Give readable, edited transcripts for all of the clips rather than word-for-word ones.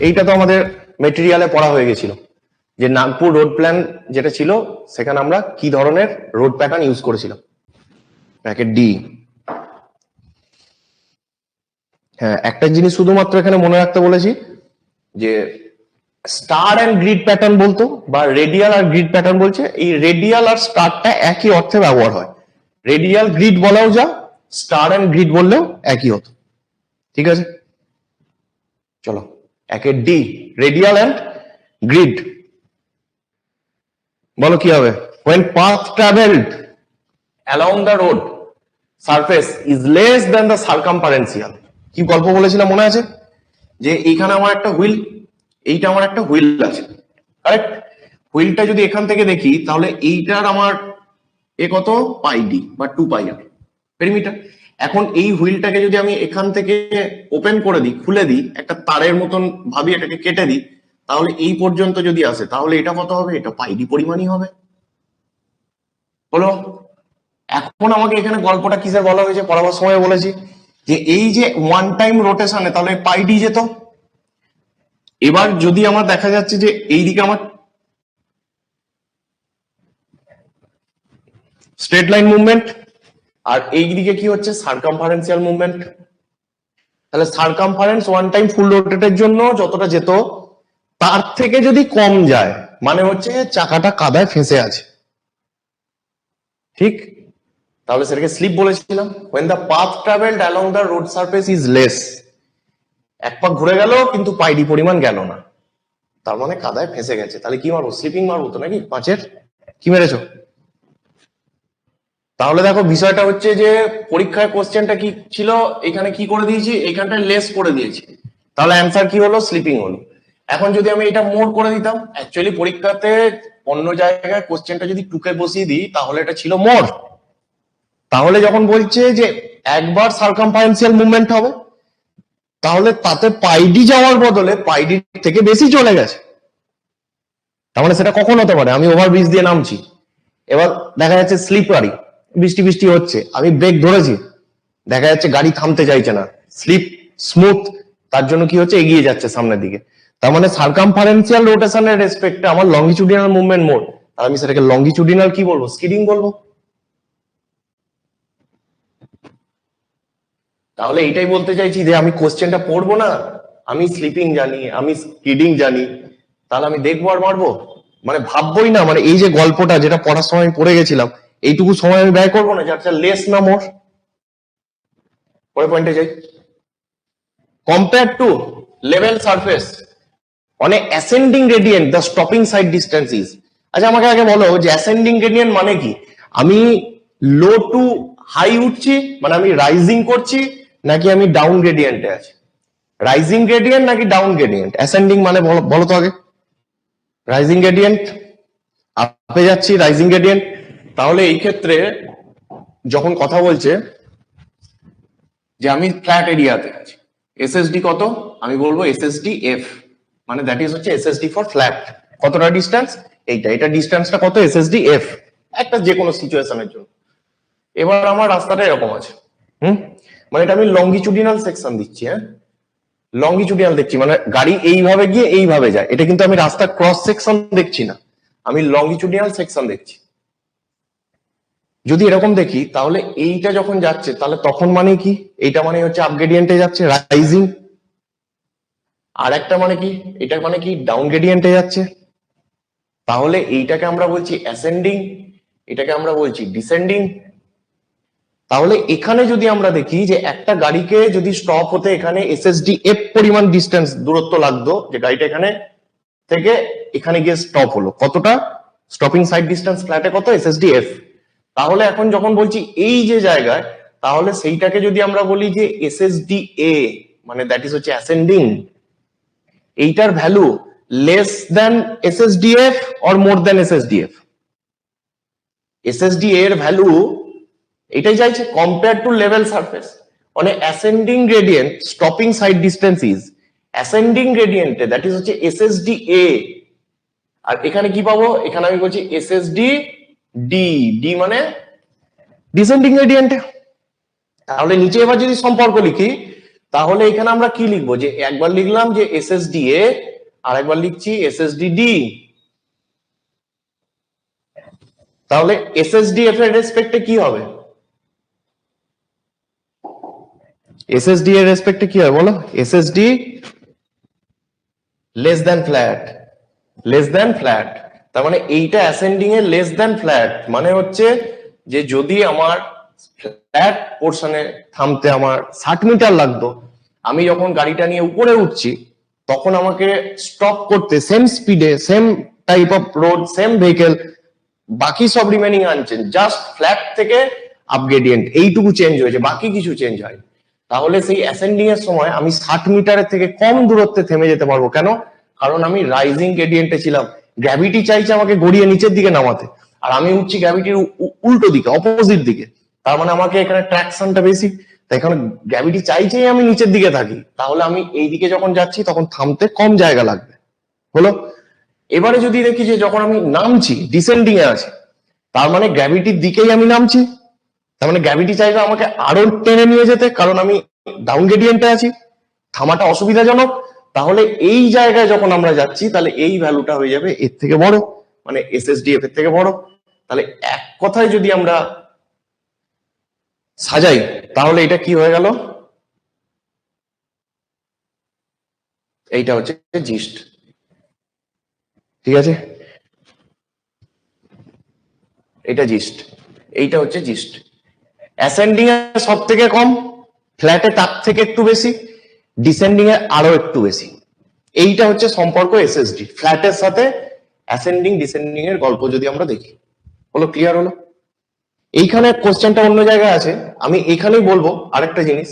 এইটা তো আমাদের মেটেরিয়ালে পড়া হয়ে গেছিল যে নাগপুর রোড প্ল্যান যেটা ছিল সেখানে আমরা কি ধরনের রোড প্যাটার্ন ইউজ করেছিলাম। Bracket D. হ্যাঁ, একটা জিনিস শুধুমাত্র এখানে মনে রাখতে বলেছি যে স্টার অ্যান্ড গ্রিড প্যাটার্ন বলতো বা রেডিয়াল আর গ্রিড প্যাটার্ন বলছে, এই রেডিয়াল আর স্টারটা একই অর্থে ব্যবহার হয়। রেডিয়াল গ্রিড বলাও যা, স্টার অ্যান্ড গ্রিড বললেও একই হতো। ঠিক আছে, চলো একে ডি, রেডিয়াল অ্যান্ড গ্রিড। বলো কি হবে? when path traveled along the road surface is less than the circumferential। কি গল্প বলেছিলাম মনে আছে? যে এইখানে আমার একটা হুইল, এইটা আমার একটা হুইল আছে, কারেক্ট? হুইলটা যদি এখান থেকে দেখি তাহলে এইটার আমার এ কত, পাই ডি বা 2 পাই আর পেরিমিটার। এখন এই হুইলটাকে যদি আমি এখান থেকে ওপেন করে দিই, খুলে দিই, একটা তারের মতন ভাবি এটাকে কেটে দিই, তাহলে এই পর্যন্ত যদি আসে তাহলে এটা কত হবে? এটা পাই ডি পরিমাণই হবে। বলো, এখন আমাকে এখানে গল্পটা কিসের বলা হয়েছে? পড়াবার সময় বলেছি যে এই যে ওয়ান টাইম রোটেশনে তাহলে পাই ডি যেত। এবার যদি আমার দেখা যাচ্ছে যে এইদিকে আমার স্ট্রেট লাইন মুভমেন্ট আর এইদিকে কি হচ্ছে, সার্কামফারেন্সিয়াল মুভমেন্ট, তাহলে সার্কামফারেন্স ওয়ান টাইম ফুল রোটেটের জন্য যতটা যেত তার থেকে যদি কম যায় মানে হচ্ছে চাকাটা কাদায় ফেঁসে আছে, ঠিক? তাহলে সেটাকে স্লিপ বলেছিলাম। when the path traveled along the road surface is less, এক পাক ঘুরে গেল কিন্তু পাইডি পরিমাণ গেল না, তার মানে কাদায় ফেঁসে গেছে। তাহলে কি মারবো? স্লিপিং মারবো তো নাকি? পাঁচের কি মেরেছো? তাহলে দেখো বিষয়টা হচ্ছে যে পরীক্ষায় কোশ্চেনটা কি ছিল, এখানে কি করে দিয়েছি, এখানটা লেস করে দিয়েছি, তাহলে অ্যান্সার কি হলো? স্লিপিং হলো। এখন যদি আমি এটা মোর করে দিতাম, অ্যাকচুয়ালি পরীক্ষাতে অন্য জায়গায় কোশ্চেনটা যদি টুকে বসিয়ে দিই তাহলে এটা ছিল মোর। তাহলে যখন বলছে যে একবার সার্কামফারেন্সিয়াল মুভমেন্ট হবে তাহলে তাতে পাইডি যাওয়ার বদলে পাইডি থেকে বেশি চলে গেছে, তার মানে সেটা কখন হতে পারে? আমি ওভারব্রিজ দিয়ে নামছি, এবার দেখা যাচ্ছে স্লিপারি, বৃষ্টি বৃষ্টি হচ্ছে, আমি ব্রেক ধরেছি, দেখা যাচ্ছে গাড়ি থামতে চাইছে না, স্লিপ স্মুথ, তার জন্য কি হচ্ছে, এগিয়ে যাচ্ছে সামনের দিকে। তার মানে সার্কামফারেন্সিয়াল রোটেশনের রেসপেক্টে আমার লঙ্গিচুডিনাল মুভমেন্ট মোড, আর আমি সেটাকে লঙ্গিচুডিনাল কি বলবো? স্কিডিং বলবো। তাহলে এটাই বলতে চাইছি যে আমি কোশ্চেনটা পড়বো না, আমি স্লিপিং জানি, আমি স্কিডিং জানি, তাহলে আমি দেখবো আর মারবো? মানে ভাববোই না, মানে এই যে গল্পটা যেটা পড়ার সময় আমি পড়ে গেছিলাম এইটুকু সময় আমি ব্যয় করবো না যাতে লেস না মোর। পরের পয়েন্টে যাই। Compare to level surface on a ascending gradient the stopping sight distance is. আচ্ছা আমাকে আগে বলো যে অ্যাসেন্ডিং গ্রেডিয়েন্ট মানে কি? আমি লো টু হাই উঠছি মানে আমি রাইজিং করছি নাকি আমি ডাউন গ্রেডিয়েন্টে আছি? রাইজিং গ্রেডিয়েন্ট নাকি ডাউন গ্রেডিয়েন্ট? অ্যাসেন্ডিং মানে বলো তো আগে। রাইজিং গ্রেডিয়েন্ট, আপে যাচ্ছি, রাইজিং গ্রেডিয়েন্ট। তাহলে এই ক্ষেত্রে যখন কথা বলছে যে আমি ফ্ল্যাট এরিয়াতে আছি, এসএসডি কত? আমি বলবো এসএসডি এফ, মানে দ্যাট ইজ হচ্ছে এসএসডি ফর ফ্ল্যাট। কতটা ডিস্টেন্স? এইটা, এটা ডিস্টেন্সটা কত? এসএসডি এফ, একটা যে কোনো সিচুয়েশনের জন্য। এবার আমার রাস্তাটা এরকম আছে, মানে এটা আমি লঙ্গিচুডিনাল সেকশন দিচ্ছি, হ্যাঁ লঙ্গিচুডিনাল দেখছি, মানে গাড়ি এইভাবে গিয়ে এইভাবে যায়, এটা কিন্তু আমি রাস্তা ক্রস সেকশন দেখছি না, আমি লঙ্গিচুডিনাল সেকশন দেখছি। যদি এরকম দেখি তাহলে এইটা যখন যাচ্ছে তাহলে তখন মানে কি? এইটা মানে হচ্ছে আপ গ্রেডিয়েন্টে যাচ্ছে, রাইজিং। আর একটা মানে কি? এটা মানে কি? ডাউন গ্রেডিয়েন্টে যাচ্ছে। তাহলে এইটাকে আমরা বলছি অ্যাসেন্ডিং, এটাকে আমরা বলছি ডিসেন্ডিং। তাহলে এখানে যদি আমরা দেখি যে একটা গাড়িকে যদি স্টপ হতে এখানে এসএসডি এফ পরিমাণ ডিস্টেন্স দূরত্ব লাগতো, যে গাড়িটা এখানে থেকে এখানে গিয়ে স্টপ হলো, কতটা? স্টপিং সাইড ডিস্টেন্স ফ্ল্যাটে কত? SSD F. তাহলে এখন যখন বলছি এই যে জায়গায়, তাহলে সেইটাকে যদি আমরা বলি যে এসএসডি এ, মানে দ্যাট ইজ হচ্ছে অ্যাসেন্ডিং, এইটার value less than SSDF or more than SSDF? SSD এর ভ্যালু এটাই চাইছে, compare to level surface on a ascending gradient stopping sight distance is. অ্যাসেন্ডিং গ্রেডিয়েন্টে দ্যাট ইজ হচ্ছে এসএসডি এ, আর এখানে কি পাবো? এখানে আমি বলছি এসএসডি ডি, ডি মানে ডিসেন্ডিং গ্রেডিয়েন্টে। তাহলে নিচে এবার যদি সম্পর্ক লিখি তাহলে এখানে আমরা কি লিখবো, যে একবার লিখলাম যে এসএসডি এ, আর একবার লিখছি এসএসডি ডি। তাহলে এসএসডি এফ এর রেসপেক্টে কি হবে, এসএসডি এর রেসপেক্টে কি হবে বলো, SSD less than flat, less than flat. তার মানে এইটা অ্যাসেন্ডিং এর লেস দ্যান ফ্ল্যাট, মানে হচ্ছে যে যদি আমার ফ্ল্যাট পোর্শনে থামতে আমার 60 মিটার লাগতো, আমি যখন গাড়িটা নিয়ে উপরে উঠছি তখন আমাকে স্টপ করতে সেম স্পিডে, same type of road, same vehicle, বাকি সব রিমেনিং আনচেঞ্জ, জাস্ট ফ্ল্যাট থেকে আপগ্রেডিয়েন্ট এইটুকু চেঞ্জ হয়েছে, বাকি কিছু চেঞ্জ হয়। তাহলে সেই অ্যাসেন্ডিং এর সময় আমি 60 মিটারের থেকে কম দূরত্বে থেমে যেতে পারবো। কেন? কারণ আমি রাইজিং গ্রেডিয়েন্টে ছিলাম, গ্র্যাভিটি চাইছে আমাকে গড়িয়ে নিচের দিকে নামাতে, আর আমি উঠছি গ্র্যাভিটির উল্টো দিকে, অপোজিট দিকে। তার মানে আমাকে এখানে ট্র্যাকশনটা বেশি, তাই এখানে গ্র্যাভিটি চাইছেই আমি নিচের দিকে থাকি, তাহলে আমি এই দিকে যখন যাচ্ছি তখন থামতে কম জায়গা লাগবে। হলো? এবারে যদি দেখি যে যখন আমি নামছি, ডিসেন্ডিং এ আছে, তার মানে গ্র্যাভিটির দিকেই আমি নামছি, তার মানে গ্র্যাভিটি চাইবে আমাকে আরো টেনে নিয়ে যেতে, কারণ আমি ডাউন গ্রেডিয়েন্টে আছি, থামাটা অসুবিধাজনক। তাহলে এই জায়গায় যখন আমরা যাচ্ছি, তাহলে এই ভ্যালুটা হয়ে যাবে এর থেকে বড়, মানে এসএসডিএফ এর থেকে বড়। তাহলে এক কথায় যদি আমরা সাজাই, তাহলে এটা কি হয়ে গেল, এইটা হচ্ছে জিস্ট। ঠিক আছে, এটা জিস্ট, এইটা হচ্ছে জিস্ট। অ্যাসেন্ডিং এ সব থেকে কম, ফ্ল্যাটে তার থেকে একটু বেশি, ডিসেন্ডিং এ আরো একটু বেশি। এইটা হচ্ছে সম্পর্ক এসএসডি ফ্ল্যাটের সাথে। অ্যাসেন্ডিং ডিসেন্ডিং এর গল্প যদি আমরা দেখি, হলো? ক্লিয়ার হলো? এইখানে কোশ্চেনটা অন্য জায়গায় আছে, আমি এখানেই বলবো আরেকটা জিনিস,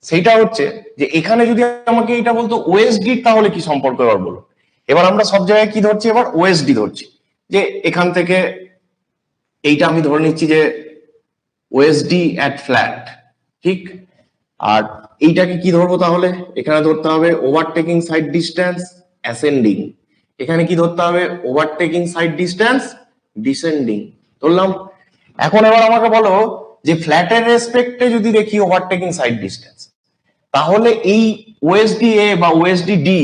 সেইটা হচ্ছে যে এখানে যদি আমাকে এটা বলতো ওএসডি, তাহলে কি সম্পর্ক এবার বলো। এবার আমরা সব জায়গায় কি ধরছি, এবার ওএসডি ধরছি, যে এখান থেকে এইটা আমি ধরে নিচ্ছি যে ওএসডি অ্যাট ফ্ল্যাট, ঠিক। আর এইটাকে কি ধরবো তাহলে, এখানে ধরতে হবে ওভারটেকিং সাইড ডিস্টেন্স অ্যাসেন্ডিং, এখানে কি ধরতে হবে ওভারটেকিং সাইড ডিস্টেন্স ডিসেন্ডিং, ধরলাম। এখন এবার আমাকে বলো যে ফ্ল্যাটের রেসপেক্টে যদি দেখি ওভারটেকিং সাইড ডিস্টেন্স, তাহলে এই ওএসডি এ বা ওএসডি ডি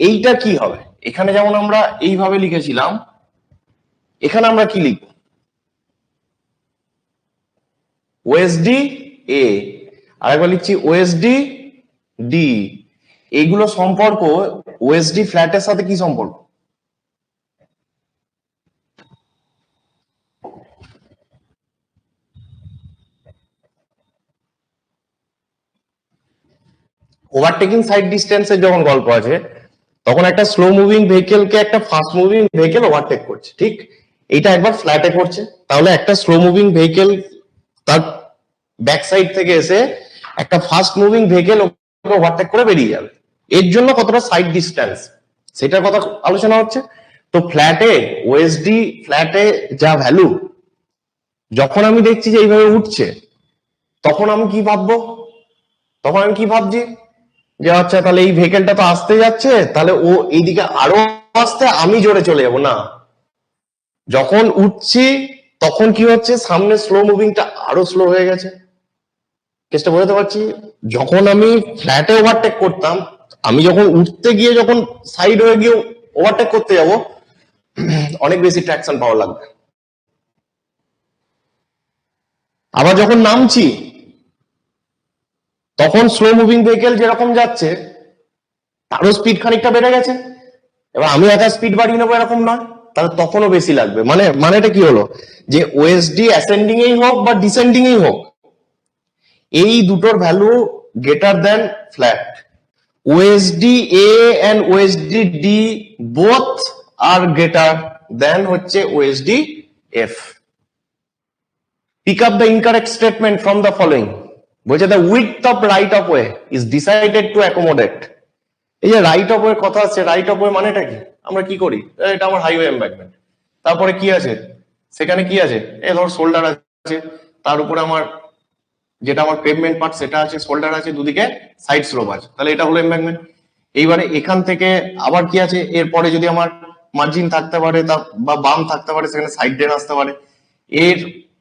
এইটা কি হবে। এখানে যেমন আমরা এইভাবে লিখেছিলাম, এখানে আমরা কি লিখবো, ওএসডি এ, আর একবার লিখছি ওএসডি ডি। এইগুলো সম্পর্ক ওএসডি ফ্ল্যাটের সাথে কি সম্পর্ক, ওভারটেকিং সাইড ডিস্টেন্সের যখন গল্প আছে, তখন একটা স্লো মুভিং ভেহিকেলকে একটা ফাস্ট মুভিং ভেহিকেল ওভারটেক করছে, ঠিক। এইটা একবার ফ্ল্যাটে করছে, তাহলে একটা স্লো মুভিং ভেহিকেল তার ব্যাক সাইড থেকে এসে একটা ফাস্ট মুভিং ভেহিকেল ওভারটেক করে বেরিয়ে যাবে। এর জন্য কতটা সাইড ডিস্টেন্স সেটার কথা আলোচনা হচ্ছে। তো ফ্ল্যাটে ওএসডি ফ্ল্যাটে যা ভ্যালু, যখন আমি দেখছি যে এইভাবে উঠছে, তখন আমি কি ভাববো, তখন আমি কি ভাবছি যে আচ্ছা তাহলে এই ভেহিকেলটা তো আসতে যাচ্ছে, তাহলে ও এইদিকে আরো আসতে, আমি জোরে চলে যাব না। যখন উঠছি তখন কি হচ্ছে, সামনে স্লো মুভিংটা আরো স্লো হয়ে গেছে। কেসটা বোঝাতে পারছি? যখন আমি ফ্ল্যাটে ওভারটেক করতাম, আমি যখন উঠতে গিয়ে যখন সাইড হয়ে গিয়ে ওভারটেক করতে যাব, অনেক বেশি ট্র্যাকশন পাওয়ার লাগবে। আবার যখন নামছি, তখন স্লো মুভিং ভেহিকেল যেরকম যাচ্ছে তারও স্পিড খানিকটা বেড়ে গেছে। এবার আমি একা স্পিড বাড়িয়ে নেবো এরকম নয়, তাহলে তখনও বেশি লাগবে। মানেটা কি হলো, যে ওএসডি অ্যাসেন্ডিং এই হোক বা ডিসেন্ডিং এই হোক, এই দুটোর value greater than flat. OSD A and OSD D both are greater than হচ্ছে OSD F. Pick up the incorrect statement from the following. বলছে the width of right of way is decided to accommodate. এই যে right of way কথা আছে, right of way মানেটা কি? আমরা কি করি, এটা আমার হাইওয়ে এম্বাঙ্কমেন্ট, তারপরে কি আছে সেখানে, কি আছে, এই ধর শোল্ডার আছে, তার উপরে আমার যেটা আমার পেভমেন্ট পার্ট সেটা আছে, শোল্ডার আছে, দুদিকে সাইড স্লোপ আছে, তাহলে এটা হলো এম্বাঙ্কমেন্ট। এইবারে এখান থেকে আবার কি আছে, এরপরে যদি আমার মার্জিন থাকতে পারে বা বাম থাকতে পারে, সেখানে সাইড ড্রেন আসতে পারে। এর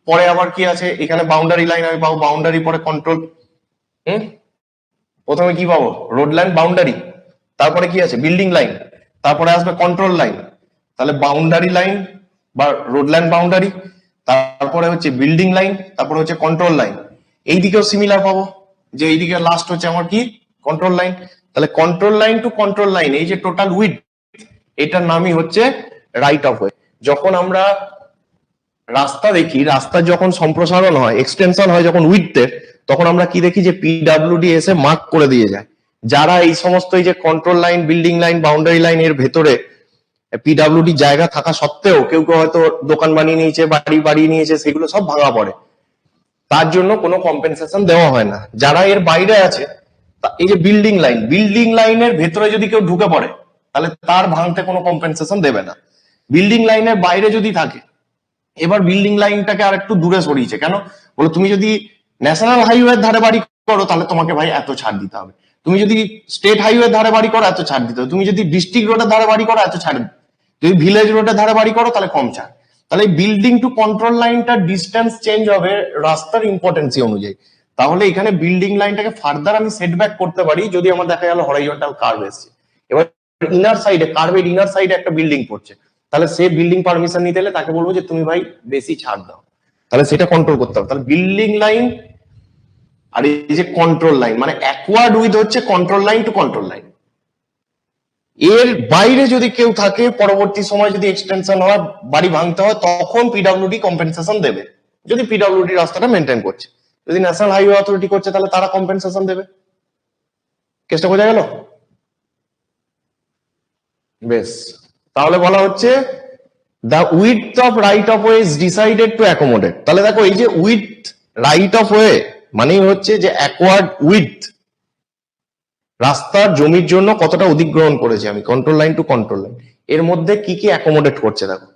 পরে আবার কি আছে, এখানে বাউন্ডারি লাইন, আমি পাবো বাউন্ডারি, পরে কন্ট্রোল, প্রথমে কি পাবো? রোড লাইন বাউন্ডারি, তারপরে কি আছে? বিল্ডিং লাইন, তারপরে আসবে কন্ট্রোল লাইন। তাহলে বাউন্ডারি লাইন বা রোড লাইন বাউন্ডারি, তারপরে হচ্ছে বিল্ডিং লাইন, তারপরে হচ্ছে কন্ট্রোল লাইন। এইদিকেও সিমিলার পাবো, যে এইদিকে লাস্ট হচ্ছে আমার কি? Control line. তাহলে control line to control line, এই যে টোটাল উইথ, এটার নামই হচ্ছে রাইট অফ ওয়ে। যখন আমরা রাস্তা দেখি, রাস্তার যখন সম্প্রসারণ হয়, এক্সটেনশন হয় যখন উইথের, তখন আমরা কি দেখি? যে পিডাব্লিউডি এসে মার্ক করে দিয়ে যায়। যারা এই সমস্ত এই যে control line, building line, boundary line এর ভেতরে পিডাব্লিউডি জায়গা থাকা সত্ত্বেও কেউ কেউ হয়তো দোকান বানিয়ে নিয়েছে, বাড়ি বাড়িয়ে নিয়েছে, সেগুলো সব ভাঙা পড়ে, তার জন্য কোনো কম্পেনসেশন দেওয়া হয় না। যারা এর বাইরে আছে, এই যে বিল্ডিং লাইনের ভেতরে যদি কেউ ঢুকে পড়ে, তাহলে তার ভাঙতে কোনো কম্পেনসেশন দেবে না। বিল্ডিং লাইনের বাইরে যদি থাকে, এবার বিল্ডিং লাইনটাকে আর একটু দূরে সরিয়েছে কেন? বলো, তুমি যদি ন্যাশনাল হাইওয়ের ধারে বাড়ি করো, তাহলে তোমাকে ভাই এত ছাড় দিতে হবে। তুমি যদি স্টেট হাইওয়ের ধারে বাড়ি করো, এত ছাড় দিতে হবে। তুমি যদি ডিস্ট্রিক্ট রোডের ধারে বাড়ি করো, এত ছাড়। যদি ভিলেজ রোডের ধারে বাড়ি করো, তাহলে কম ছাড়। তাহলে বিল্ডিং টু কন্ট্রোল লাইনটা ডিস্টেন্স চেঞ্জ হবে রাস্তার ইম্পর্টেন্সি অনুযায়ী। তাহলে এখানে বিল্ডিং লাইনটাকে ফার্দার আমি সেটব্যাক করতে পারি যদি আমার দেখা গেল হরাইজন্টাল কার্ভ এসছে। এবার ইনার সাইডে, কার্ভের ইনার সাইডে একটা বিল্ডিং পড়ছে, তাহলে সে বিল্ডিং পারমিশন নিতে হলে তাকে বলবো যে তুমি ভাই বেশি ছাড় দাও, তাহলে সেটা কন্ট্রোল করতে হবে। তাহলে বিল্ডিং লাইন আর এই যে কন্ট্রোল লাইন, মানে অ্যাকওয়ার্ড উইথ হচ্ছে control line to control line. এর বাইরে যদি কেউ থাকে, পরবর্তী সময় যদি এক্সটেনশন হয়, বাড়ি ভাঙতে হয়, তখন পিডাব্লিউডি কম্পেনসেশন দেবে। যদি পিডাব্লিউডি রাস্তাটা মেনটেন করছে, যদি ন্যাশনাল হাইওয়ে অথরিটি করছে, তাহলে তারা কম্পেনসেশন দেবে। কেসটা বোঝা গেল? বেশ, তাহলে বলা হচ্ছে the width of right of way is decided to accommodate। তাহলে দেখো, এই যে উইথ রাইট অফ ওয়ে মানেই হচ্ছে যে অ্যাকওয়ার্ড উইথ, রাস্তার জমির জন্য কতটা অধিগ্রহণ করেছে আমি, control line to control line, এর মধ্যে কি কি অ্যাকোমোডেট করছে। দেখো,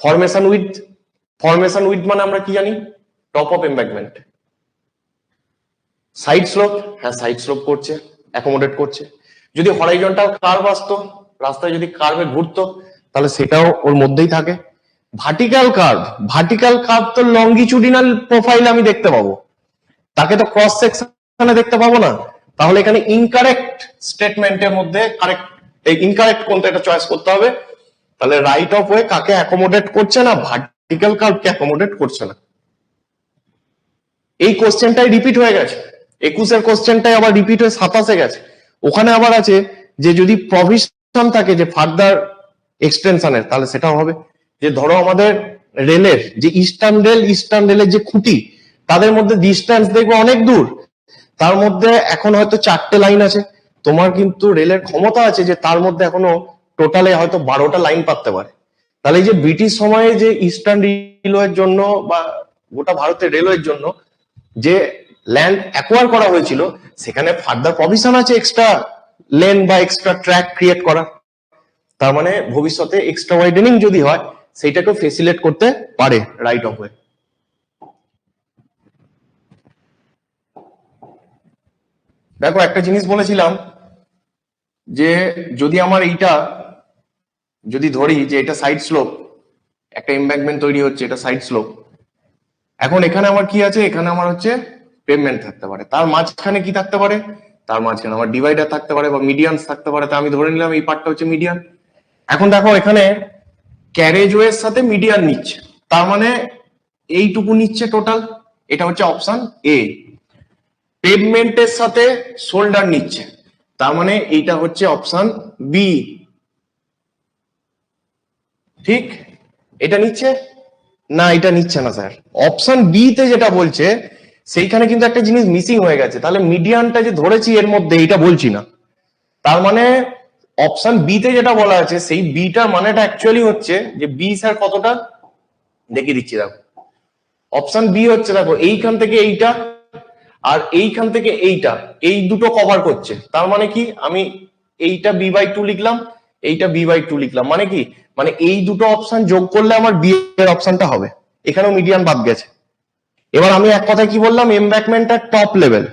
ফরমেশন উইথ মানে আমরা কি জানি? Top of embankment. Side slope, হ্যাঁ সাইড স্লোপ করছে, অ্যাকোমোডেট করছে। যদি হরাইজন্টাল কার্ভ আসতো, রাস্তায় যদি কার্ভে ঘুরতো, তাহলে সেটাও ওর মধ্যেই থাকে। ভার্টিক্যাল কার্ভ তো লঙ্গিচুডিনাল প্রোফাইল আমি দেখতে পাবো, তাকে তো ক্রস সেকশনে দেখতে পাবো না। তাহলে এখানে ইনকারেক্ট স্টেটমেন্টের মধ্যে কারেক্ট, এই ইনকারেক্ট কোনটা এটা চয়েস করতে হবে। তাহলে রাইট অফ ওয়ে কাকে অ্যাকোমোডেট করছে না? ভার্টিক্যাল কার্ভকে অ্যাকোমোডেট করছে না। এই কোশ্চেনটাই রিপিট হয়ে গেছে, 21-এর কোশ্চেনটাই আবার রিপিট হয়ে 27-এ গেছে। ওখানে আবার আছে যে যদি প্রভিশন থাকে যে ফার্দার এক্সটেনশনের, তাহলে সেটাও হবে। যে ধরো আমাদের রেলের যে ইস্টার্ন রেলের যে খুঁটি, তাদের মধ্যে ডিস্টেন্স দেখবে অনেক দূর, তার মধ্যে এখন হয়তো 4টে লাইন আছে। তোমার কিন্তু রেলের ক্ষমতা আছে যে তার মধ্যে এখনো টোটালে হয়তো 12টা লাইন পাততে পারে। তাহলে এই যে ব্রিটিশ সময়ে যে ইস্টার্ন রেলওয়ের জন্য বা গোটা ভারতের রেলওয়ের জন্য যে ল্যান্ড অ্যাকোয়ার করা হয়েছিল, সেখানে ফার্দার প্রভিশন আছে এক্সট্রা লেন বা এক্সট্রা ট্র্যাক ক্রিয়েট করা। তার মানে ভবিষ্যতে এক্সট্রা ওয়াইডেনিং যদি হয়, সেইটাকে ফেসিলেট করতে পারে রাইট অফ ওয়ে। দেখো, একটা জিনিস বলেছিলাম যে যদি আমার এইটা যদি ধরি যে এটা সাইড স্লোপ, একটা এমব্যাঙ্কমেন্ট তৈরি হচ্ছে, এটা সাইড স্লোপ। এখন এখানে আমার কি আছে? এখানে আমার হচ্ছে পেভমেন্ট থাকতে পারে, তার মাঝখানে কি থাকতে পারে? তার মাঝখানে আমার ডিভাইডার থাকতে পারে বা মিডিয়ানস থাকতে পারে। তা আমি ধরে নিলাম এই পার্টটা হচ্ছে মিডিয়ান। এখন দেখো, এখানে ক্যারেজওয়ের সাথে মিডিয়ান নিচ্ছে, তার মানে এইটুকু নিচ্ছে টোটাল, এটা হচ্ছে অপশন এ। পেভমেন্টের সাথে শোল্ডার নিচ্ছে, তার মানে এইটা হচ্ছে অপশন বি। ঠিক, এটা নিচ্ছে না? এটা নিচ্ছে না স্যার। অপশন বি তে যেটা বলছে, সেইখানে কিন্তু একটা জিনিস মিসিং হয়ে গেছে। তাহলে মিডিয়ানটা যে ধরেছি এর মধ্যে, এটা বলছি না। তার মানে অপশন বি তে যেটা বলা আছে, সেই বিটার মানেটা অ্যাকচুয়ালি হচ্ছে যে বি স্যার কতটা দেখিয়ে দিচ্ছি। দেখো, অপশন বি হচ্ছে, দেখো এইখান থেকে এইটা আর এইখান থেকে এইটা, এই দুটো কভার করছে। তার মানে কি? আমি এইটা b/2 লিখলাম, এইটা b/2 লিখলাম, মানে কি? মানে এই দুটো অপশন যোগ করলে আমার বি এর অপশনটা হবে। এখানেও মিডিয়ান বাদ গেছে। এবার আমি এক কথা কি বললাম? এমব্যাকমেন্টের টপ লেভেল।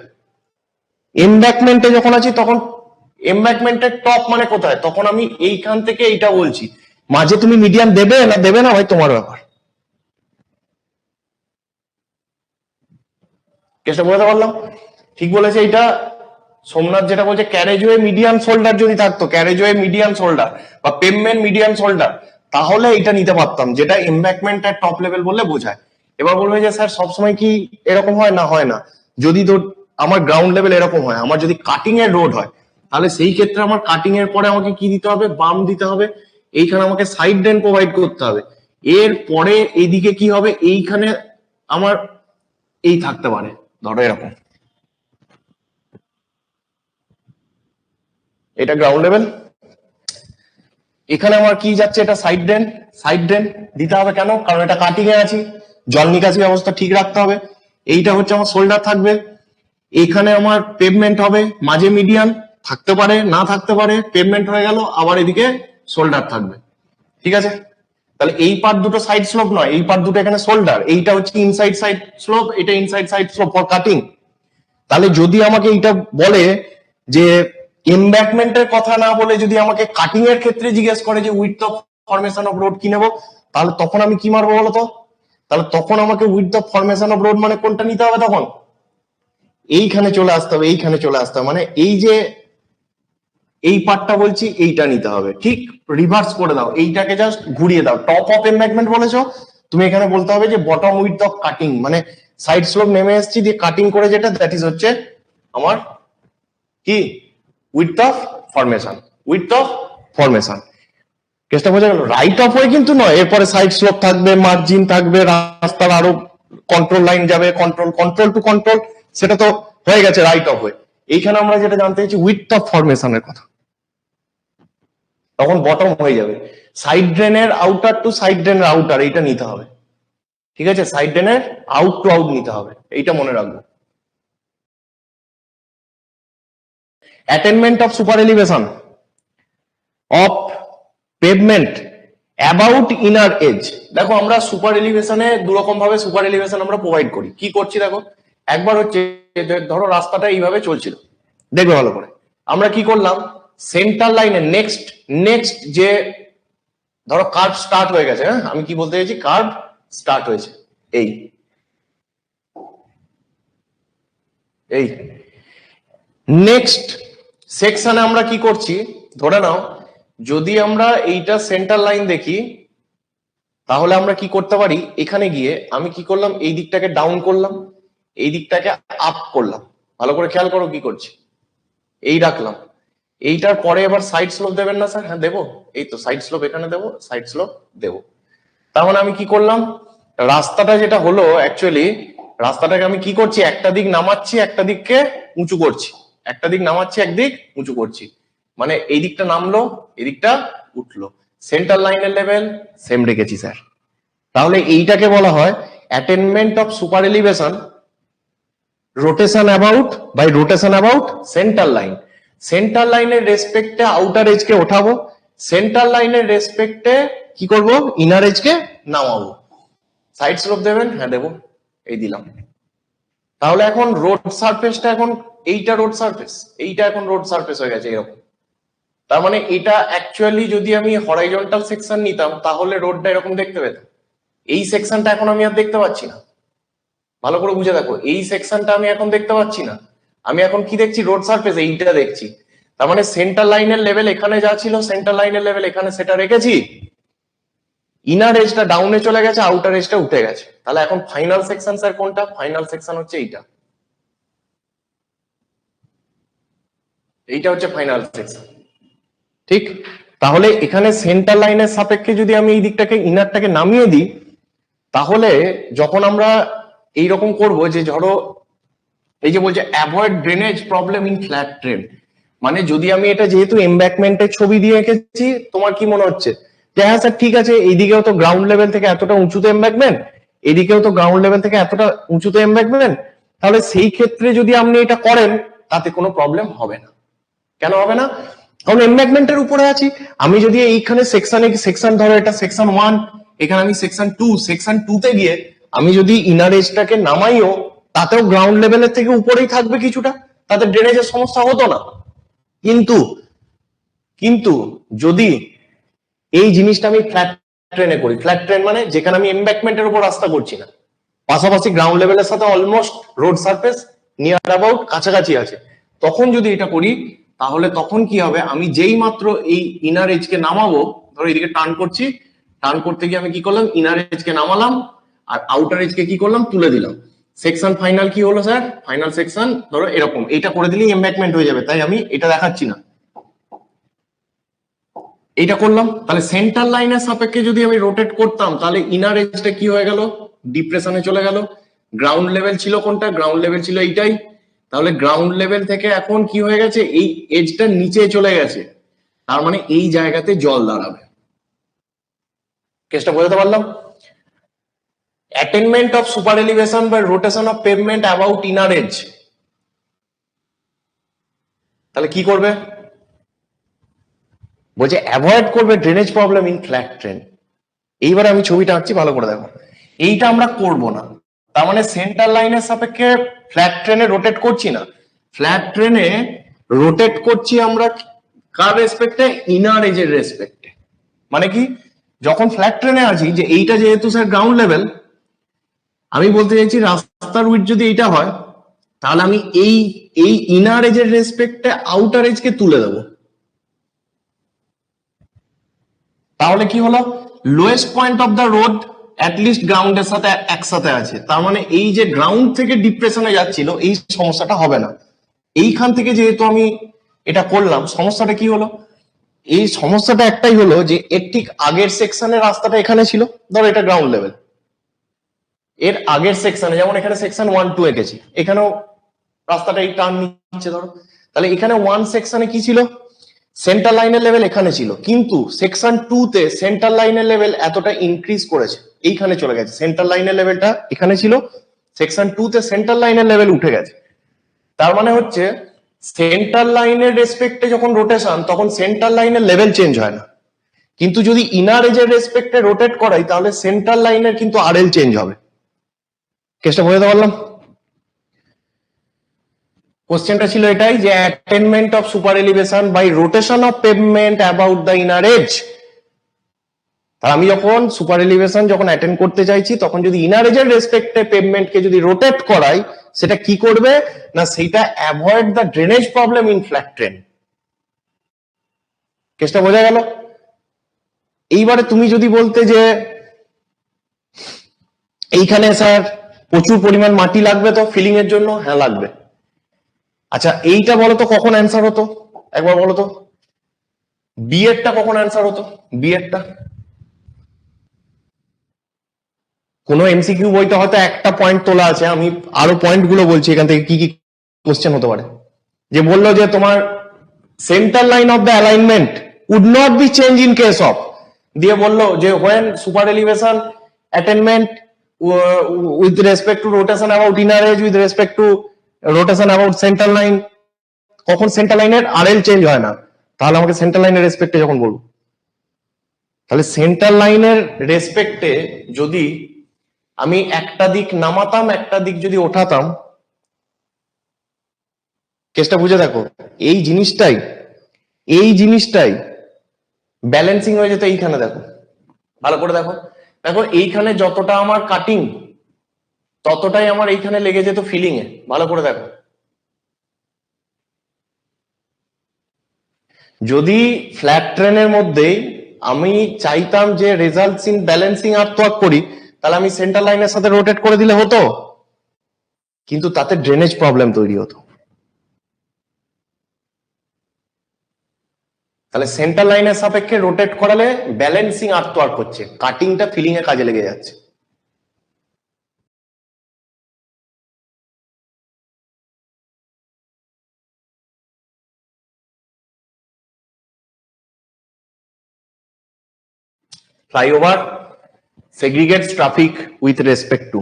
এমব্যাকমেন্টে যখন আছি, তখন এমব্যাকমেন্টের টপ মানে কোথায়? তখন আমি এইখান থেকে এইটা বলছি। মাঝে তুমি মিডিয়ান দেবে না দেবে না ভাই তোমার ব্যাপার। কেসটা বোঝাতে পারলাম? ঠিক বলেছে। এইটা সোমনাথ যেটা বলছে ক্যারেজওয়ে মিডিয়ান শোল্ডার যদি থাকতো, ক্যারেজওয়ে মিডিয়ান শোল্ডার বা পেভমেন্ট মিডিয়ান শোল্ডার, তাহলে এটা নিতে পারতাম, যেটা এমব্যাকমেন্ট এর টপ লেভেল বললে বোঝায়। এবার বলবে যে স্যার সবসময় কি এরকম হয়? না, হয় না। যদি তোর আমার গ্রাউন্ড লেভেল এরকম হয়, আমার যদি কাটিং এর রোড হয়, তাহলে সেই ক্ষেত্রে আমার কাটিং এর পরে আমাকে কি দিতে হবে? বাম দিতে হবে। এইখানে আমাকে সাইড ড্রেন প্রোভাইড করতে হবে। এর পরে এইদিকে কি হবে? এইখানে আমার এই থাকতে পারে, ধরো এরকম, এটা গ্রাউন্ড লেভেল, এখানে আমার কি যাচ্ছে? এটা সাইড ড্রেন। সাইড ড্রেন দিতে হবে কেন? কারণ এটা কাটিং এ আছি, জল নিকাশি ব্যবস্থা ঠিক রাখতে হবে। এইটা হচ্ছে আমার শোল্ডার থাকবে, এখানে আমার পেভমেন্ট হবে, মাঝে মিডিয়ান থাকতে পারে, না থাকতে পারে, পেভমেন্ট হয়ে গেল, আবার এদিকে শোল্ডার থাকবে। ঠিক আছে? তাহলে এই পার্ট দুটো সাইড স্লোপ নয়, এই পার্ট দুটো এখানে শোল্ডার, এইটা হচ্ছে ইনসাইড সাইড স্লোপ, এটা inside side slope for cutting. তাহলে যদি আমাকে এইটা বলে যে এমব্যাকমেন্টের কথা না বলে যদি আমাকে কাটিং এর ক্ষেত্রে জিজ্ঞেস করে যে width of formation of road কি নেবো, তাহলে তখন আমি কি মারবো বলতো? তাহলে তখন আমাকে width of formation of road মানে কোনটা নিতে হবে? তখন এইখানে চলে আসতে হবে, এইখানে চলে আসতে হবে, মানে এই যে এই পার্টটা বলছি এইটা নিতে হবে। ঠিক রিভার্স করে দাও, এইটাকে জাস্ট ঘুরিয়ে দাও। টপ অফ এমব্যাকমেন্ট বলেছো, তুমি এখানে বলতে হবে যে বটম উইডথ অফ কাটিং, মানে সাইড স্লোপ নেমে এসেছি দিয়ে কাটিং করে যেটা, দ্যাট ইজ হচ্ছে আমার কি? Width of formation, width of formation. কেসটা বোঝা গেল? রাইট অফ ওয়ে কিন্তু নয়, এরপরে সাইড স্লোপ থাকবে, মার্জিন থাকবে, রাস্তার আরো কন্ট্রোল লাইন যাবে, কন্ট্রোল কন্ট্রোল টু কন্ট্রোল, সেটা তো হয়ে গেছে রাইট অফ ওয়ে। এইখানে আমরা যেটা জানতে চাইছি উইডথ অফ ফরমেশনের কথা, তখন বটম হয়ে যাবে। সাইড ড্রেনের আউটার টু সাইড ড্রেনের আউটার, এইটা নিতে হবে। ঠিক আছে? সাইড ড্রেনের আউট টু আউট নিতে হবে, এইটা মনে রাখবো। Attainment of super elevation of pavement about inner age. দেখো আমরা সুপার এলিভেশনে দুরকম ভাবে সুপার এলিভেশন আমরা প্রোভাইড করি। কি করছি দেখো, একবার হচ্ছে ধরো রাস্তাটা এইভাবে চলছিল, দেখবে ভালো করে, আমরা কি করলাম? সেন্টার লাইনে নেক্সট নেক্সট যে ধরো কার্ভ স্টার্ট হয়ে গেছে, হ্যাঁ আমি কি বলতে চাইছি, কার্ভ স্টার্ট হয়েছে এই এই নেক্সট সেকশনে আমরা কি করছি, ধরে নাও যদি আমরা এইটা সেন্টার লাইন দেখি, তাহলে আমরা কি করতে পারি? এখানে গিয়ে আমি কি করলাম? এই দিকটাকে ডাউন করলাম, এই দিকটাকে আপ করলাম। ভালো করে খেয়াল করো কি করছি, এই রাখলাম, এইটার পরে এবার সাইড স্লোপ দেবেন না স্যার? হ্যাঁ দেবো, এই তো সাইড স্লোপ এখানে দেবো, সাইড স্লোপ দেবো। তার মানে আমি কি করলাম? রাস্তাটা যেটা হলো অ্যাকচুয়ালি, রাস্তাটাকে আমি কি করছি? একটা দিক নামাচ্ছি, একটা দিককে উঁচু করছি, একটা দিক নামাচ্ছি, একদিক উঁচু করছি, মানে এই দিকটা নামলো, এই দিকটা উঠলো। সেন্টার লাইনের লেভেল সেম রেখেছি স্যার। তাহলে এইটাকে বলা হয় attainment of super elevation rotation about by rotation about centre line. Centre লাইনের রেসপেক্টে আউটার এজ কে ওঠাবো, সেন্টার লাইনের রেসপেক্টে কি করব? ইনার এজ কে নামাবো। সাইড স্লোপ দেবেন? হ্যাঁ দেবো, এই দিলাম। তাহলে এখন রোড সারফেসটা, এখন এইটা রোড সারফেস, এইটা এখন রোড সারফেস হয়ে গেছে এরকম। তার মানে এটা অ্যাকচুয়ালি যদি আমি হরাইজন্টাল সেকশন নিতাম, তাহলে রোডটা এরকম দেখতে পেতাম। এই সেকশনটা এখন আমি আর দেখতে পাচ্ছি না। ভালো করে বুঝে দেখো, এই সেকশনটা আমি এখন দেখতে পাচ্ছি না, আমি এখন কি দেখছি? রোড সারফেস, এইটা দেখছি। তার মানে সেন্টার লাইনের লেভেল এখানে যা ছিল, সেন্টার লাইনের লেভেল এখানে সেটা রেখেছি, ইনার এজটা ডাউনে চলে গেছে, আউটার এজটা উঠে গেছে। তাহলে এখন ফাইনাল সেকশন স্যার কোনটা? ফাইনাল সেকশন হচ্ছে এইটা, এইটা হচ্ছে ফাইনাল সেকশন। ঠিক? তাহলে এখানে সেন্টার লাইনের সাপেক্ষে যদি আমি এই দিকটাকে ইনারটাকে নামিয়ে দিই, তাহলে যখন আমরা এইরকম করব যে ধরো এই যে বলছে avoid drainage problem in flat train, মানে যদি আমি এটা যেহেতু এমব্যাকমেন্টের ছবি দিয়ে এঁকেছি, তোমার কি মনে হচ্ছে যে হ্যাঁ স্যার ঠিক আছে, এইদিকেও তো গ্রাউন্ড লেভেল থেকে এতটা উঁচুতে এমব্যাকমেন্ট, এদিকেও তো গ্রাউন্ড লেভেল থেকে এতটা উঁচুতে এমব্যাকমেন্ট, তাহলে সেই ক্ষেত্রে যদি আপনি এটা করেন তাতে কোনো প্রবলেম হবে না। কেন হবে না? কারণ এমব্যাকমেন্টের উপরে আছি। আমি যদি এইখানে সেকশন ধরো এটা সেকশন 1, এখানে আমি সেকশন 2 তে গিয়ে আমি যদি ইনার এজটাকে নামাইও, তাতেও গ্রাউন্ড লেভেলের থেকে উপরেই থাকবে কিছুটা, তাতে ড্রেনেজের সমস্যা হতো না। কিন্তু কিন্তু যদি এই জিনিসটা আমি ফ্ল্যাট ট্রেনে করি, ফ্ল্যাট ট্রেন মানে যেখানে আমি এমব্যাকমেন্টের উপর রাস্তা করছি না, পাশাপাশি গ্রাউন্ড লেভেলের সাথে almost road surface near about কাছাকাছি আছে, তখন যদি এটা করি তাহলে তখন কি হবে, আমি যেই মাত্র এই ইনার এজ কে নামাবো, ধরো এদিকে টার্ন করছি, টার্ন করতে গিয়ে আমি কি করলাম, ইনার এজ কে নামালাম আর আউটার এজ কে কি করলাম, তুলে দিলাম। সেকশন ফাইনাল কি হলো স্যার, ফাইনাল সেকশন ধরো এরকম, এটা করে দিলেই এমব্যাকমেন্ট হয়ে যাবে, তাই আমি এটা দেখাচ্ছি না, এইটা করলাম। তাহলে সেন্টার লাইনের সাপেক্ষে যদি আমি রোটেট করতাম তাহলে ইনার এজটা কি হয়ে গেল, ডিপ্রেশনে চলে গেল। গ্রাউন্ড লেভেল ছিল কোনটা, গ্রাউন্ড লেভেল ছিল এইটাই, তাহলে গ্রাউন্ড লেভেল থেকে এখন কি হয়ে গেছে, এই এজটা নিচে চলে গেছে, তার মানে এই জায়গাতে জল দাঁড়াবে। কেসটা বোঝাতে পারলাম? Attainment of super elevation by rotation of pavement about inner edge, তাহলে কি করবে, বলছে অ্যাভয়েড করবে drainage problem in flat train. এইবারে আমি ছবিটা আঁকছি, ভালো করে দেখো, এইটা আমরা করব না, তার মানে সেন্টার লাইনের সাপেক্ষে ফ্ল্যাট ট্রেনে রোটেট করছি না, ফ্ল্যাট ট্রেনে রোটেট করছি আমরা কার রেসপেক্টে, ইনার এজের রেসপেক্টে। মানে কি, যখন ফ্ল্যাট ট্রেনে আছি, যে এইটা যেহেতু স্যার গ্রাউন্ড লেভেল, আমি বলতে চাইছি রাস্তার উইথ যদি এইটা হয় তাহলে আমি এই এই ইনার এজের রেসপেক্টে আউটার এজকে তুলে দেবো। তাহলে কি হলো, lowest point of the road at least গ্রাউন্ডের সাথে একসাথে আছে, তার মানে এই যে গ্রাউন্ড থেকে ডিপ্রেশনে যাচ্ছিল এই সমস্যাটা হবে না। এইখান থেকে যেহেতু আমি এটা করলাম, সমস্যাটা কি হলো, এই সমস্যাটা একটাই হলো যে এর ঠিক আগের সেকশনের রাস্তাটা এখানে ছিল, ধরো এটা গ্রাউন্ড লেভেল, এর আগের সেকশনে যেমন এখানে সেকশন 1-2 এঁকেছি, এখানেও রাস্তাটা এই টার্ন নিচ্ছে ধরো, তাহলে এখানে 1 সেকশনে কি ছিল, সেন্টার লাইনের লেভেল এখানে ছিল, কিন্তু সেকশন 2 তে সেন্টার লাইনের লেভেল এতটা ইনক্রিজ করেছে, এইখানে চলে গেছে, সেন্টার লাইনের লেভেলটা এখানে ছিল, সেকশন 2 তে সেন্টার লাইনের লেভেল উঠে গেছে। তার মানে হচ্ছে সেন্টার লাইনের রেসপেক্টে যখন রোটেশন, তখন সেন্টার লাইনের লেভেল চেঞ্জ হয় না, কিন্তু যদি ইনার এজের রেসপেক্টে রোটেট করাই তাহলে সেন্টার লাইনের কিন্তু আরএল চেঞ্জ হবে। কেসটা বোঝাতে পারলাম? কোশ্চেনটা ছিল এটাই যে attainment of super elevation by rotation of pavement about the inner edge. তার আমি যখন সুপার এলিভেশন যখন অ্যাটেন্ড করতে চাইছি, তখন যদি ইনার এজের রেসপেক্টে পেভমেন্টকে যদি রোটেট করাই, সেটা কি করবে না, সেটা avoid the drainage problem in flat train. কেসটা বোঝা গেল? এইবারে তুমি যদি বলতে যে এইখানে স্যার প্রচুর পরিমাণ মাটি লাগবে তো ফিলিং এর জন্য, হ্যাঁ লাগবে। আচ্ছা এইটা বলতো কখন অ্যান্সার হতো, একবার বলো তো, বি এরটা কখন অ্যান্সার হতো, বি এরটা কোন এমসিকিউ বইতে হয়তো একটা পয়েন্ট তোলা আছে, আমি আরো পয়েন্ট গুলো বলছি এখান থেকে কি কি কোশ্চেন হতে পারে। যে বললো যে তোমার centre line of the alignment would not be change in case of, দিয়ে বললো যে when super elevation attainment with respect to rotation about inner edge with respect to rotation about centre line, কখন সেন্টার লাইনের RL change হয় না, তাহলে আমাকে centre লাইনের রেসপেক্টে যখন বলবো, তাহলে সেন্টার লাইনের রেসপেক্টে যদি আমি একটা দিক নামাতাম একটা দিক যদি ওঠাতাম, কেসটা বুঝে দেখো, এই জিনিসটাই ব্যালেন্সিং হয়ে যেত এইখানে, দেখো ভালো করে দেখো, দেখো এইখানে যতটা আমার কাটিং ততটাই আমার এইখানে লেগে যেত ফিলিং এ, ভালো করে দেখো। যদি ফ্ল্যাট ট্রেনের মধ্যে আমি চাইতাম যে রেজাল্টস ইন ব্যালেন্সিং আর্থওয়ার্ক করি, তাহলে আমি সেন্টার লাইনের সাথে রোটেট করে দিলে হতো, কিন্তু তাতে ড্রেনেজ প্রবলেম তৈরি হতো। তাহলে সেন্টার লাইনের সাপেক্ষে রোটেট করালে ব্যালেন্সিং আর্থওয়ার্ক হচ্ছে, কাটিংটা ফিলিং এ কাজে লেগে যাচ্ছে। Flyover segregates traffic with respect to,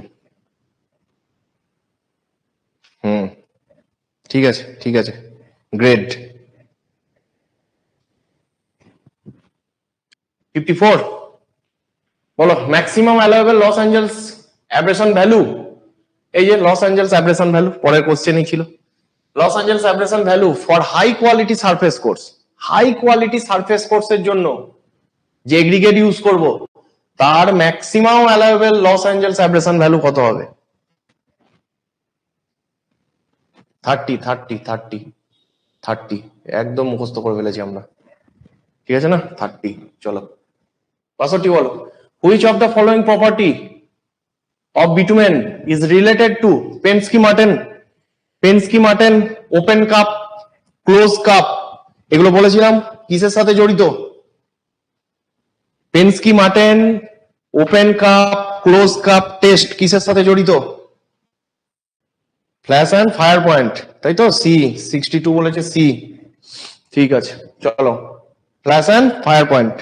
ঠিক আছে ঠিক আছে, গ্রেড 54 বলো maximum allowable Los Angeles abrasion value, এই যে লস অ্যাঞ্জেলস অ্যাব্রেশন ভ্যালু পরের কোশ্চেনই ছিল, Los Angeles abrasion value for high quality surface course, high quality surface কোর্সের জন্য যে এগ্রিগেট ইউজ করব তার maximum allowable Los Angeles abrasion value কত হবে, 30 30 30 30, একদম মুখস্থ করে ফেলেছি আমরা, ঠিক আছে না? 30, চলো 62 বলো। Which of the following property of bitumen is related to Pensky Martens? Pensky Martens, open cup, close cup, এগুলো বলেছিলাম কিসের সাথে জড়িত? Pensky Martens, open cup, close cup test কিসের সাথে জড়িত? ফ্ল্যাশ অ্যান্ড ফায়ার পয়েন্ট, তাই তো? সি, 62 বলেছে সি, ঠিক আছে চলো। ফ্ল্যাশ অ্যান্ড ফায়ার পয়েন্ট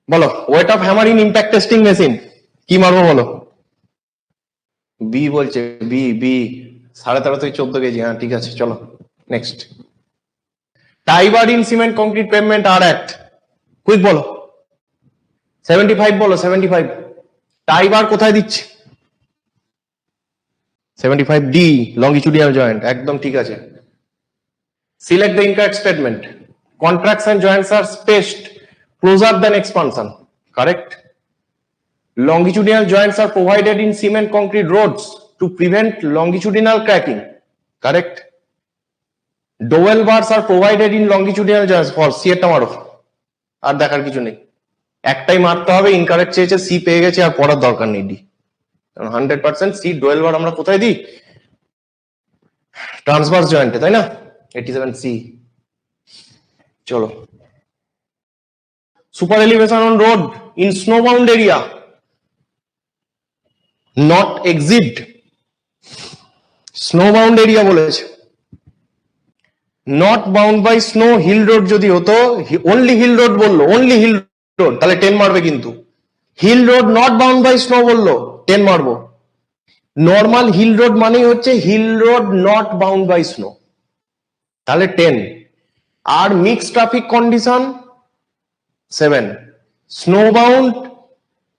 বলো। Weight of hammer in impact testing machine কি মারবো বলো? বি বলছে, বি বি 13.5 থেকে 14 কেজি, হ্যাঁ ঠিক আছে চলো next. Tie bar in cement concrete pavement আর অ্যাট, কুইক বলো। 75 বলো, 75। টাই বার কোথায় দিচ্ছে? 75 ডি, লঙ্গিচুডিনাল জয়েন্ট, একদম ঠিক আছে। Select the incorrect statement. Contraction joints are spaced closer than expansion, correct? Longitudinal joints are provided in cement concrete roads to prevent longitudinal cracking, correct? Dowel bars are provided in longitudinal joints for সিয়েরটা মারো, আর দেখার কিছু নেই, একটাই মারতে হবে। Incorrect চেয়েছে, C পেয়ে গেছে, আর পড়ার দরকার নেই ডি, কারণ 100% সি। ডোয়েল বার আমরা কোথায় দিই? ট্রান্সভার্স জয়েন্টে, তাই না? 87 সি, চলো। Super elevation on road in snow bound area not exceed, snow bound area বলেছে, not bound by snow. Hill road যদি হতো, অনলি হিল রোড বললো, অনলি হিল রোড, তাহলে 10 মারবে। কিন্তু hill road not bound by snow বললো, 10 মারবো। Normal hill road মানেই হচ্ছে hill road not bound by snow, তাহলে 10। আর mix traffic condition 7। Snow bound,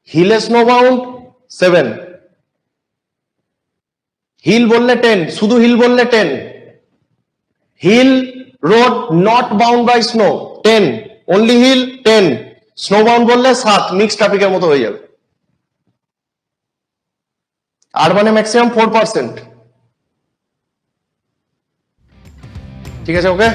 হিলে স্নো বাউন্ড 7। হিল বললে 10, শুধু হিল বললে 10। Hill road not bound by snow 10, only hill 10, snow bound বললে 7, মিক্স ট্রাফিকের মতো হয়ে যাবে। আরবানে ম্যাক্সিমাম 4%, ঠিক আছে ওকে।